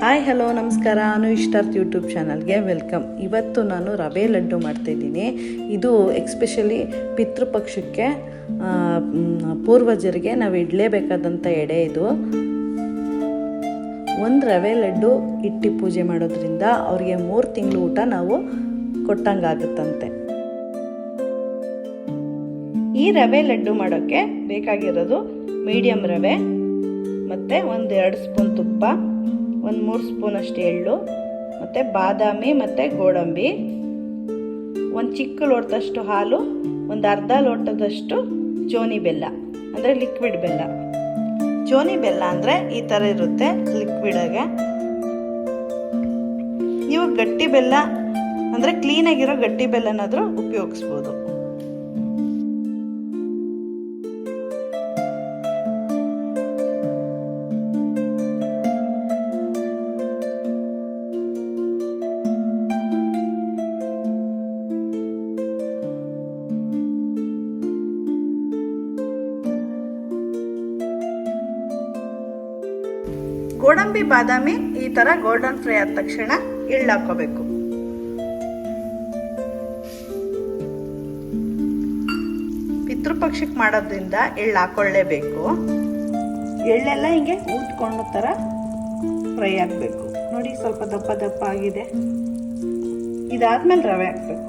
Hi hello ನಮಸ್ಕಾರ. ಅನು ಇಷ್ಟಾರ್ಥ YouTube ಚಾನಲ್ಗೆ welcome. ಇವತ್ತು ನಾನು ರವೆ ಲಡ್ಡು ಮಾಡ್ತಾಯಿದ್ದೀನಿ. ಇದು ಎಕ್ಸ್ಪೆಷಲಿ ಪಿತೃಪಕ್ಷಕ್ಕೆ ಪೂರ್ವಜರಿಗೆ ನಾವು ಇಡಲೇಬೇಕಾದಂಥ ಎಡೆ. ಇದು ಒಂದು ರವೆ ಲಡ್ಡು ಇಟ್ಟು ಪೂಜೆ ಮಾಡೋದ್ರಿಂದ ಅವ್ರಿಗೆ 3 ತಿಂಗಳು ಊಟ ನಾವು ಕೊಟ್ಟಂಗಾಗುತ್ತಂತೆ. ಈ ರವೆ ಲಡ್ಡು ಮಾಡೋಕ್ಕೆ ಬೇಕಾಗಿರೋದು ಮೀಡಿಯಮ್ ರವೆ ಮತ್ತು 1-2 ಸ್ಪೂನ್ ತುಪ್ಪ, 1-3 ಸ್ಪೂನಷ್ಟು ಎಳ್ಳು, ಮತ್ತು ಬಾದಾಮಿ ಮತ್ತು ಗೋಡಂಬಿ, 1 ಚಿಕ್ಕ ಲೋಟದಷ್ಟು ಹಾಲು, 1/2 ಲೋಟದಷ್ಟು ಜೋನಿ ಬೆಲ್ಲ ಅಂದರೆ ಲಿಕ್ವಿಡ್ ಬೆಲ್ಲ. ಜೋನಿ ಬೆಲ್ಲ ಅಂದರೆ ಈ ಥರ ಇರುತ್ತೆ ಲಿಕ್ವಿಡಾಗೆ. ನೀವು ಗಟ್ಟಿ ಬೆಲ್ಲ ಅಂದರೆ ಕ್ಲೀನಾಗಿರೋ ಗಟ್ಟಿ ಬೆಲ್ಲನಾದರೂ ಉಪಯೋಗಿಸ್ಬೋದು. ಗೋಡಂಬಿ ಬಾದಾಮಿ ಈ ಥರ ಗೋಲ್ಡನ್ ಫ್ರೈ ಆದ ತಕ್ಷಣ ಎಳ್ಳು ಹಾಕೋಬೇಕು. ಪಿತೃಪಕ್ಷಕ್ಕೆ ಮಾಡೋದ್ರಿಂದ ಎಳ್ಳು ಹಾಕೊಳ್ಳೇಬೇಕು. ಎಳ್ಳೆಲ್ಲ ಹಿಂಗೆ ಊದ್ಕೊಂಡ ಥರ ಫ್ರೈ ಆಗಬೇಕು. ನೋಡಿ ಸ್ವಲ್ಪ ದಪ್ಪ ದಪ್ಪ ಆಗಿದೆ. ಇದಾದ್ಮೇಲೆ ರವೆ ಹಾಕಬೇಕು.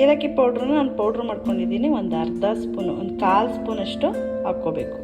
ಏಲಕ್ಕಿ ಪೌಡ್ರನ್ನ ನಾನು ಪೌಡ್ರ್ ಮಾಡ್ಕೊಂಡಿದ್ದೀನಿ. 1/2 ಸ್ಪೂನು, 1/4 ಸ್ಪೂನಷ್ಟು ಹಾಕ್ಕೋಬೇಕು.